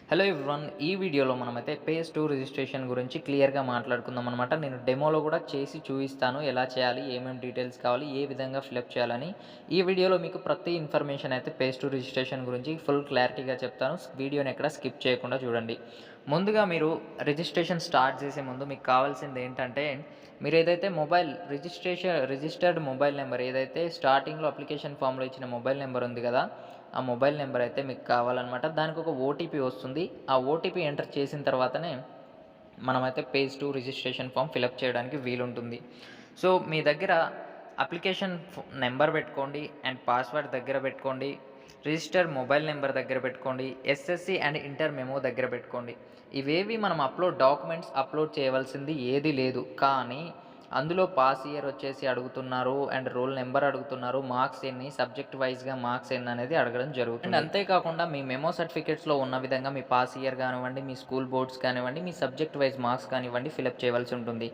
Hello everyone, ఈ వీడియోలో మనమైతే పేజ్ 2 రిజిస్ట్రేషన్ గురించి క్లియర్గా మాట్లాడుకుందాం అనమాట. నేను డెమోలో కూడా చేసి చూపిస్తాను, ఎలా చేయాలి, ఏమేమి డీటెయిల్స్ కావాలి, ఏ విధంగా ఫిలప్ చేయాలని. ఈ వీడియోలో మీకు ప్రతి ఇన్ఫర్మేషన్ అయితే పేజ్ 2 రిజిస్ట్రేషన్ గురించి ఫుల్ క్లారిటీగా చెప్తాను. వీడియోని ఎక్కడ స్కిప్ చేయకుండా చూడండి. ముందుగా మీరు రిజిస్ట్రేషన్ స్టార్ట్ చేసే ముందు మీకు కావాల్సింది ఏంటంటే, మీరు ఏదైతే రిజిస్టర్డ్ మొబైల్ నెంబర్ ఏదైతే స్టార్టింగ్లో అప్లికేషన్ ఫామ్లో ఇచ్చిన మొబైల్ నెంబర్ ఉంది కదా, ఆ మొబైల్ నెంబర్ అయితే మీకు కావాలన్నమాట. దానికి ఒక ఓటీపీ వస్తుంది. ఆ ఓటీపీ ఎంటర్ చేసిన తర్వాతనే మనమైతే పేజ్ 2 రిజిస్ట్రేషన్ ఫామ్ ఫిలప్ చేయడానికి వీలుంటుంది. సో మీ దగ్గర అప్లికేషన్ నెంబర్ పెట్టుకోండి అండ్ పాస్వర్డ్ దగ్గర పెట్టుకోండి. రిజిస్టర్ మొబైల్ నెంబర్ దగ్గర పెట్టుకోండి. ఎస్ఎస్సి అండ్ ఇంటర్ మెమో దగ్గర పెట్టుకోండి. ఇవేవి మనం డాక్యుమెంట్స్ అప్లోడ్ చేయవలసింది ఏది లేదు. కానీ అందులో పాస్ ఇయర్ వచ్చేసి అడుగుతున్నారు అండ్ రోల్ నెంబర్ అడుగుతున్నారు, మార్క్స్ ఎన్ని, సబ్జెక్ట్ వైజ్గా మార్క్స్ ఎన్ని అనేది అడగడం జరుగుతుంది. అండ్ అంతేకాకుండా మీ మెమో సర్టిఫికేట్స్లో ఉన్న విధంగా మీ పాస్ ఇయర్ కానివ్వండి, మీ స్కూల్ బోర్డ్స్ కానివ్వండి, మీ సబ్జెక్ట్ వైజ్ మార్క్స్ కానివ్వండి ఫిలప్ చేయవలసి ఉంటుంది.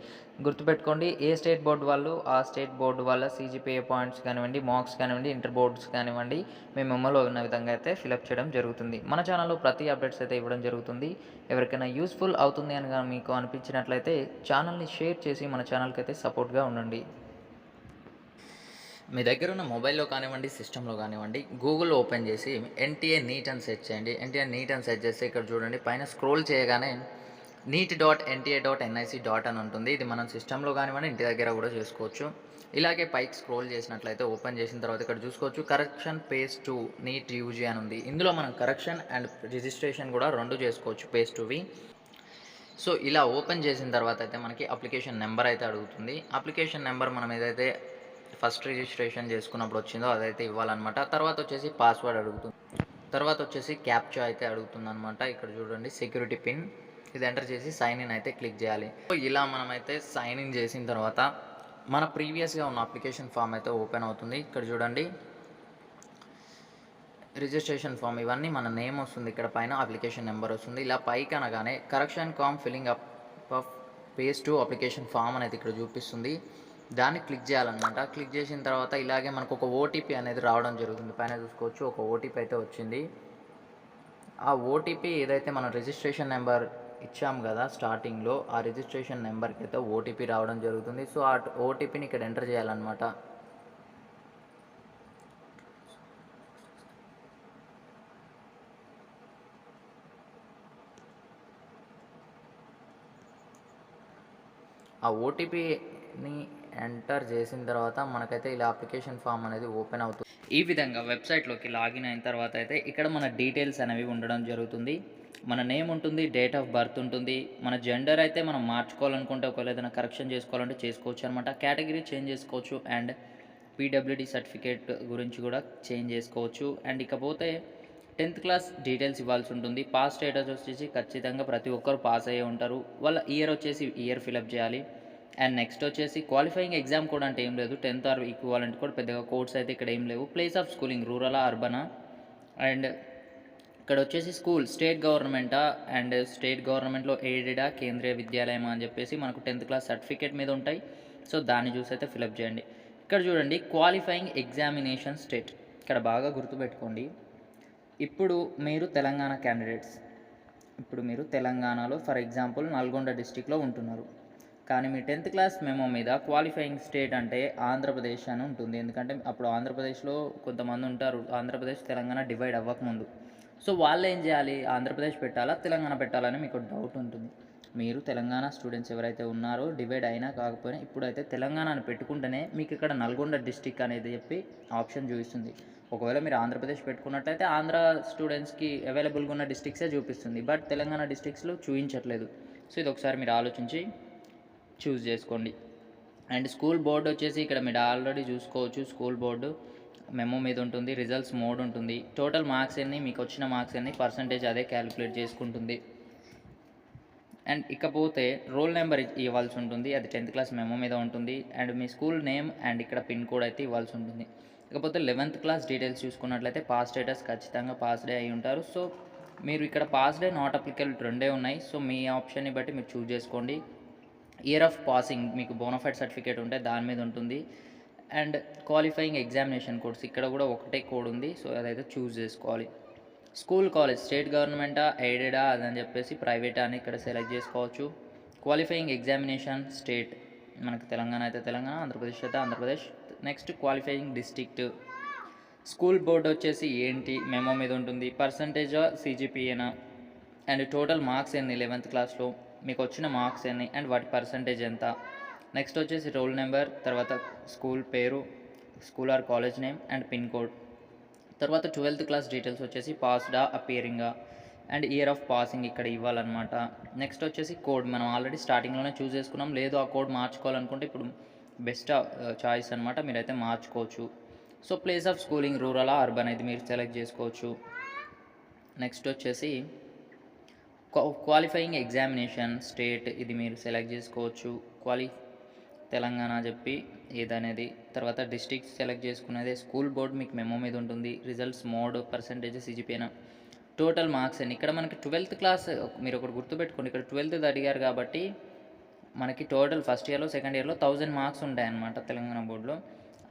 గుర్తుపెట్టుకోండి, ఏ స్టేట్ బోర్డు వాళ్ళు ఆ స్టేట్ బోర్డు వాళ్ళ సీజీపీఏ పాయింట్స్ కానివ్వండి, మార్క్స్ కానివ్వండి, ఇంటర్ బోర్డ్స్ కానివ్వండి మీ మెమోలో ఉన్న విధంగా అయితే ఫిలప్ చేయడం జరుగుతుంది. మన ఛానల్లో ప్రతి అప్డేట్స్ అయితే ఇవ్వడం జరుగుతుంది. ఎవరికైనా యూస్ఫుల్ అవుతుంది అని మీకు అనిపించినట్లయితే ఛానల్ని షేర్ చేసి మన ఛానల్కి అయితే సపోర్ట్గా ఉండండి. మీ దగ్గర ఉన్న మొబైల్లో కానివ్వండి, సిస్టంలో కానివ్వండి, గూగుల్ ఓపెన్ చేసి ఎన్టీఏ నీట్ అని సెర్చ్ చేయండి. ఎన్టీఏ నీట్ అని సెర్చ్ చేస్తే ఇక్కడ చూడండి, పైన స్క్రోల్ చేయగానే neet.nta.nic. అని ఉంటుంది. ఇది మనం సిస్టంలో కానివ్వండి, ఇంటి దగ్గర కూడా చేసుకోవచ్చు. ఇలాగే పైకి స్క్రోల్ చేసినట్లయితే ఓపెన్ చేసిన తర్వాత ఇక్కడ చూసుకోవచ్చు, కరెక్షన్ పేజ్ 2 నీట్ యూజీ అని ఉంది. ఇందులో మనం కరెక్షన్ అండ్ రిజిస్ట్రేషన్ కూడా రెండు చేసుకోవచ్చు పేజ్ 2వి. సో ఇలా ఓపెన్ చేసిన తర్వాత అయితే మనకి అప్లికేషన్ నెంబర్ అయితే అడుగుతుంది. అప్లికేషన్ నెంబర్ మనం ఏదైతే ఫస్ట్ రిజిస్ట్రేషన్ చేసుకున్నప్పుడు వచ్చిందో అదైతే ఇవ్వాలన్నమాట. తర్వాత వచ్చేసి పాస్వర్డ్ అడుగుతుంది. తర్వాత వచ్చేసి క్యాప్చా అయితే అడుగుతుందన్నమాట. ఇక్కడ చూడండి, సెక్యూరిటీ పిన్ ఇది ఎంటర్ చేసి సైన్ ఇన్ అయితే క్లిక్ చేయాలి. సో ఇలా మనమైతే సైన్ ఇన్ చేసిన తర్వాత మన ప్రీవియస్గా ఉన్న అప్లికేషన్ ఫామ్ అయితే ఓపెన్ అవుతుంది. ఇక్కడ చూడండి, రిజిస్ట్రేషన్ ఫామ్ ఇవన్నీ మన నేమ్ వస్తుంది, ఇక్కడ పైన అప్లికేషన్ నెంబర్ వస్తుంది. ఇలా పైకి అనగానే correction cum filling up of page 2 application form అనేది ఇక్కడ చూపిస్తుంది. దాన్ని క్లిక్ చేయాలన్నమాట. క్లిక్ చేసిన తర్వాత ఇలాగే మనకు ఒక ఓటీపీ అనేది రావడం జరుగుతుంది. పైన చూసుకోవచ్చు, ఒక ఓటీపీ అయితే వచ్చింది. ఆ ఓటీపీ ఏదైతే మనం రిజిస్ట్రేషన్ నెంబర్ ఇచ్చాం కదా స్టార్టింగ్లో, ఆ రిజిస్ట్రేషన్ నెంబర్కి అయితే ఓటీపీ రావడం జరుగుతుంది. సో ఆ ఓటీపీని ఇక్కడ ఎంటర్ చేయాలన్నమాట. ఆ ఓటీపీని ఎంటర్ చేసిన తర్వాత మనకైతే ఇలా అప్లికేషన్ ఫామ్ అనేది ఓపెన్ అవుతుంది. ఈ విధంగా వెబ్సైట్లోకి లాగిన్ అయిన తర్వాత అయితే ఇక్కడ మన డీటెయిల్స్ అనేవి ఉండడం జరుగుతుంది. మన నేమ్ ఉంటుంది, డేట్ ఆఫ్ బర్త్ ఉంటుంది, మన జెండర్ అయితే మనం మార్చుకోవాలనుకుంటే ఒకవేళ ఏదైనా కరెక్షన్ చేసుకోవాలంటే చేసుకోవచ్చు అనమాట. కేటగిరీ చేంజ్ చేసుకోవచ్చు అండ్ పీడబ్ల్యూడీ సర్టిఫికేట్ గురించి కూడా చేంజ్ చేసుకోవచ్చు. అండ్ ఇకపోతే 10th క్లాస్ డీటెయిల్స్ ఇవ్వాల్సి ఉంటుంది. పాస్ స్టేటస్ వచ్చేసి ఖచ్చితంగా ప్రతి ఒక్కరు పాస్ అయ్యే ఉంటారు. వాళ్ళ ఇయర్ వచ్చేసి ఇయర్ ఫిలప్ చేయాలి. అండ్ నెక్స్ట్ వచ్చేసి క్వాలిఫైయింగ్ ఎగ్జామ్ కూడా అంటే ఏం లేదు, 10th ఆర్ ఈక్వాలెంట్ కూడా పెద్దగా కోడ్స్ అయితే ఇక్కడ ఏం లేవు. ప్లేస్ ఆఫ్ స్కూలింగ్ రూరలా అర్బనా, అండ్ ఇక్కడ వచ్చేసి స్కూల్ స్టేట్ గవర్నమెంటా అండ్ స్టేట్ గవర్నమెంట్లో ఎయిడెడా కేంద్రీయ విద్యాలయమా అని చెప్పేసి మనకు 10th క్లాస్ సర్టిఫికేట్ మీద ఉంటాయి. సో దాన్ని చూసి అయితే ఫిలప్ చేయండి. ఇక్కడ చూడండి, క్వాలిఫైయింగ్ ఎగ్జామినేషన్ స్టేట్, ఇక్కడ బాగా గుర్తుపెట్టుకోండి. ఇప్పుడు మీరు తెలంగాణ క్యాండిడేట్స్, ఇప్పుడు మీరు తెలంగాణలో ఫర్ ఎగ్జాంపుల్ నల్గొండ డిస్టిక్లో ఉంటున్నారు. కానీ మీ 10th క్లాస్ మెమో మీద క్వాలిఫైయింగ్ స్టేట్ అంటే ఆంధ్రప్రదేశ్ అని ఉంటుంది. ఎందుకంటే అప్పుడు ఆంధ్రప్రదేశ్లో కొంతమంది ఉంటారు, ఆంధ్రప్రదేశ్ తెలంగాణ డివైడ్ అవ్వకముందు. సో వాళ్ళు ఏం చేయాలి, ఆంధ్రప్రదేశ్ పెట్టాలా తెలంగాణ పెట్టాలని మీకు డౌట్ ఉంటుంది. మీరు తెలంగాణ స్టూడెంట్స్ ఎవరైతే ఉన్నారో డివైడ్ అయినా కాకపోయినా ఇప్పుడైతే తెలంగాణ అని పెట్టుకుంటేనే మీకు ఇక్కడ నల్గొండ డిస్టిక్ అనేది చెప్పి ఆప్షన్ చూపిస్తుంది. ఒకవేళ మీరు ఆంధ్రప్రదేశ్ పెట్టుకున్నట్టయితే ఆంధ్ర స్టూడెంట్స్కి అవైలబుల్గా ఉన్న డిస్టిక్సే చూపిస్తుంది, బట్ తెలంగాణ డిస్టిక్స్లో చూపించట్లేదు. సో ఇది ఒకసారి మీరు ఆలోచించి చూస్ చేసుకోండి. అండ్ స్కూల్ బోర్డు వచ్చేసి ఇక్కడ మీరు ఆల్రెడీ చూసుకోవచ్చు, స్కూల్ బోర్డు మెమో మీద ఉంటుంది, రిజల్ట్స్ మోడ్ ఉంటుంది, టోటల్ మార్క్స్ ఎన్ని, మీకు వచ్చిన మార్క్స్ ఎన్ని పర్సంటేజ్ అదే క్యాలిక్యులేట్ చేసుకుంటుంది. అండ్ ఇకపోతే రోల్ నెంబర్ ఇవ్వాల్సి ఉంటుంది, అది 10th క్లాస్ మెమో మీద ఉంటుంది. And me school name and ఇక్కడ పిన్ కోడ్ అయితే ఇవ్వాల్సి ఉంటుంది. ఇకపోతే 11th క్లాస్ డీటెయిల్స్ చూసుకున్నట్లయితే పాస్ స్టేటస్ ఖచ్చితంగా పాస్ డే అయి ఉంటారు. సో మీరు ఇక్కడ పాస్ డే నాట్ అప్లికబుల్ రెండే ఉన్నాయి. సో మీ ఆప్షన్ని బట్టి మీరు చూస్ చేసుకోండి. ఇయర్ ఆఫ్ పాసింగ్ మీకు బోనఫైడ్ సర్టిఫికేట్ ఉంటే దాని మీద ఉంటుంది. అండ్ క్వాలిఫైయింగ్ ఎగ్జామినేషన్ కోడ్స్ ఇక్కడ కూడా ఒకటే కోడ్ ఉంది. సో అదైతే చూస్ చేసుకోవాలి. స్కూల్, కాలేజ్ స్టేట్ గవర్నమెంటా, ఎయిడెడా అదని చెప్పేసి ప్రైవేటా అని ఇక్కడ సెలెక్ట్ చేసుకోవచ్చు. క్వాలిఫైయింగ్ ఎగ్జామినేషన్ స్టేట్, మనకు తెలంగాణ అయితే తెలంగాణ, ఆంధ్రప్రదేశ్ అయితే Andhra Pradesh. Next qualifying district. School board వచ్చేసి ఏంటి మెమో మీద ఉంటుంది. పర్సంటేజా సీజీపీఏనా, అండ్ టోటల్ మార్క్స్ ఎన్ని 11th క్లాస్లో, మీకు వచ్చిన మార్క్స్ ఎన్ని అండ్ వాటి పర్సంటేజ్ ఎంత. నెక్స్ట్ వచ్చేసి రోల్ నెంబర్, తర్వాత స్కూల్ పేరు, school or college name and pin code. తర్వాత 12th క్లాస్ డీటెయిల్స్ వచ్చేసి పాస్డా, అపియరింగా అండ్ ఇయర్ ఆఫ్ పాసింగ్ ఇక్కడ ఇవ్వాలన్నమాట. నెక్స్ట్ వచ్చేసి కోడ్, మనం ఆల్రెడీ స్టార్టింగ్లోనే చూస్ చేసుకున్నాం. లేదు ఆ కోడ్ మార్చుకోవాలనుకుంటే ఇప్పుడు బెస్ట్ చాయిస్ అనమాట, మీరైతే మార్చుకోవచ్చు. So place of schooling rural urban అయితే మీరు సెలెక్ట్ చేసుకోవచ్చు. నెక్స్ట్ వచ్చేసి క్వాలిఫైయింగ్ ఎగ్జామినేషన్ స్టేట్, ఇది మీరు సెలెక్ట్ చేసుకోవచ్చు. తెలంగాణ చెప్పి ఏదనేది. తర్వాత డిస్ట్రిక్ట్ సెలెక్ట్ చేసుకునేది. స్కూల్ బోర్డ్ మీకు మెమో మీద ఉంటుంది. రిజల్ట్స్ మోడ్, పర్సంటేజ్, సిజిపిఏనా, టోటల్ మార్క్స్ అని. ఇక్కడ మనకి 12th క్లాస్, మీరు ఒకటి గుర్తుపెట్టుకోండి, ఇక్కడ 12th అడిగారు కాబట్టి మనకి టోటల్ ఫస్ట్ ఇయర్లో సెకండ్ ఇయర్లో 1000 మార్క్స్ ఉంటాయన్నమాట తెలంగాణ బోర్డులో.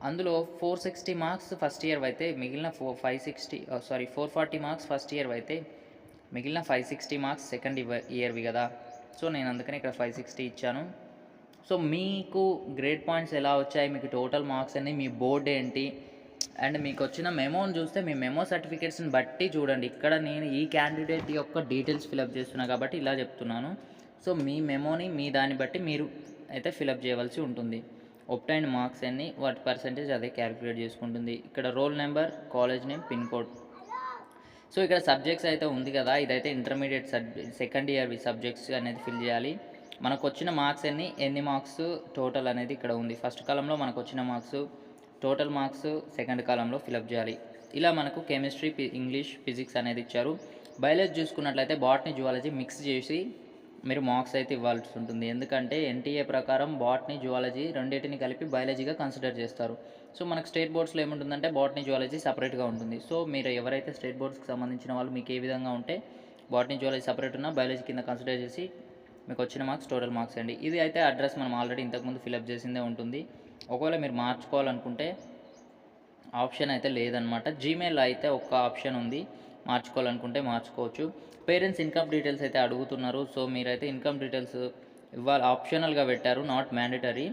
అందులో 460 మార్క్స్ ఫస్ట్ ఇయర్ అయితే మిగిలిన 440 మార్క్స్ ఫస్ట్ ఇయర్ అయితే మిగిలిన 560 మార్క్స్ సెకండ్ ఇయర్వి కదా. సో నేను అందుకని ఇక్కడ 560 ఇచ్చాను. సో మీకు గ్రేడ్ పాయింట్స్ ఎలా వచ్చాయి, మీకు టోటల్ మార్క్స్ అన్ని, మీ బోర్డ్ ఏంటి అండ్ మీకు వచ్చిన మెమోని చూస్తే మీ మెమో సర్టిఫికేట్స్ని బట్టి చూడండి. ఇక్కడ నేను ఈ క్యాండిడేట్ యొక్క డీటెయిల్స్ ఫిలప్ చేస్తున్నా కాబట్టి ఇలా చెప్తున్నాను. సో మీ మెమోని మీ దాన్ని బట్టి మీరు అయితే ఫిలప్ చేయవలసి ఉంటుంది. ఒప్టైన్ మార్క్స్ అన్ని, వాటి పర్సంటేజ్ అదే క్యాలిక్యులేట్ చేసుకుంటుంది. ఇక్కడ roll number, college name, pin code. So ఇక్కడ సబ్జెక్ట్స్ అయితే ఉంది కదా, ఇదైతే ఇంటర్మీడియట్ సెకండ్ ఇయర్ సబ్జెక్ట్స్ అనేది ఫిల్ చేయాలి. మనకు వచ్చిన మార్క్స్ ఎన్ని మార్క్స్ టోటల్ అనేది ఇక్కడ ఉంది. ఫస్ట్ కాలంలో మనకు వచ్చిన మార్క్స్, టోటల్ మార్క్స్ సెకండ్ కాలంలో ఫిలప్ చేయాలి. ఇలా మనకు కెమిస్ట్రీ, ఇంగ్లీష్, ఫిజిక్స్ అనేది ఇచ్చారు. బయాలజీ చూసుకున్నట్లయితే బాటనీ, జువాలజీ మిక్స్ చేసి మీరు మార్క్స్ అయితే ఇవ్వాల్సి ఉంటుంది. ఎందుకంటే ఎన్టీఏ ప్రకారం బాటనీ, జువాలజీ రెండింటిని కలిపి బయాలజీగా కన్సిడర్ చేస్తారు. సో మనకు స్టేట్ బోర్డ్స్లో ఏముంటుందంటే బాటనీ, జువాలజీ సపరేట్గా ఉంటుంది. సో మీరు ఎవరైతే స్టేట్ బోర్డ్స్కి సంబంధించిన వాళ్ళు మీకు ఏ విధంగా ఉంటే బాటనీ, జువాలజీ సపరేట్ ఉన్న బయాలజీ కింద కన్సిడర్ చేసి మీకు వచ్చిన మార్క్స్ టోటల్ మార్క్స్ అండి. ఇది అయితే అడ్రస్ మనం ఆల్రెడీ ఇంతకుముందు ఫిలప్ చేసిందే ఉంటుంది. ఒకవేళ మీరు మార్చుకోవాలనుకుంటే ఆప్షన్ అయితే లేదనమాట. జీమెయిల్ అయితే ఒక్క ఆప్షన్ ఉంది, మార్చుకోవాలనుకుంటే మార్చుకోవచ్చు. పేరెంట్స్ ఇన్కమ్ డీటెయిల్స్ అయితే అడుగుతున్నారు. సో మీరైతే ఇన్కమ్ డీటెయిల్స్ ఇవ్వాలి, ఆప్షనల్గా పెట్టారు, నాట్ మ్యాండేటరీ,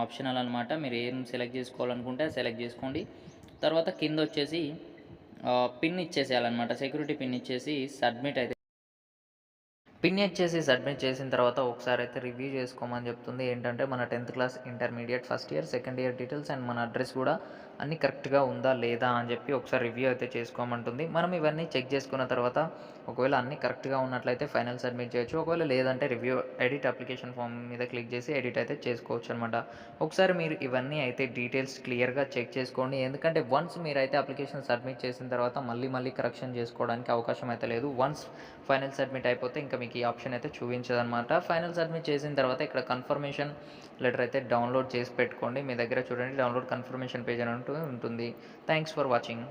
ఆప్షనల్ అనమాట. మీరు ఏం సెలెక్ట్ చేసుకోవాలనుకుంటే సెలెక్ట్ చేసుకోండి. తర్వాత కింద వచ్చేసి పిన్ ఇచ్చేసేయాలన్నమాట, సెక్యూరిటీ పిన్ ఇచ్చేసి సబ్మిట్ అయితే పిన్ ఇచ్చేసి సబ్మిట్ చేసిన తర్వాత ఒకసారి అయితే రివ్యూ చేసుకోమని చెప్తుంది. ఏంటంటే మన 10th class, intermediate, first year, second year details and మన అడ్రస్ కూడా అన్నీ కరెక్ట్గా ఉందా లేదా అని చెప్పి ఒకసారి రివ్యూ అయితే చేసుకోమంటుంది. మనం ఇవన్నీ చెక్ చేసుకున్న తర్వాత ఒకవేళ అన్నీ కరెక్ట్గా ఉన్నట్లయితే ఫైనల్ సబ్మిట్ చేయొచ్చు. ఒకవేళ లేదంటే రివ్యూ ఎడిట్ అప్లికేషన్ ఫామ్ మీద క్లిక్ చేసి ఎడిట్ అయితే చేసుకోవచ్చు అనమాట. ఒకసారి మీరు ఇవన్నీ అయితే డీటెయిల్స్ క్లియర్గా చెక్ చేసుకోండి. ఎందుకంటే వన్స్ మీరైతే అప్లికేషన్ సబ్మిట్ చేసిన తర్వాత మళ్ళీ కరెక్షన్ చేసుకోవడానికి అవకాశం అయితే లేదు. వన్స్ ఫైనల్ సబ్మిట్ అయిపోతే ఇంకా మీకు ఈ ఆప్షన్ అయితే చూపించదనమాట. ఫైనల్ సబ్మిట్ చేసిన తర్వాత ఇక్కడ కన్ఫర్మేషన్ లెటర్ అయితే డౌన్లోడ్ చేసి పెట్టుకోండి. మీ దగ్గర చూడండి, డౌన్లోడ్ కన్ఫర్మేషన్ పేజ్ అని ఉంటుంది. Thanks for watching.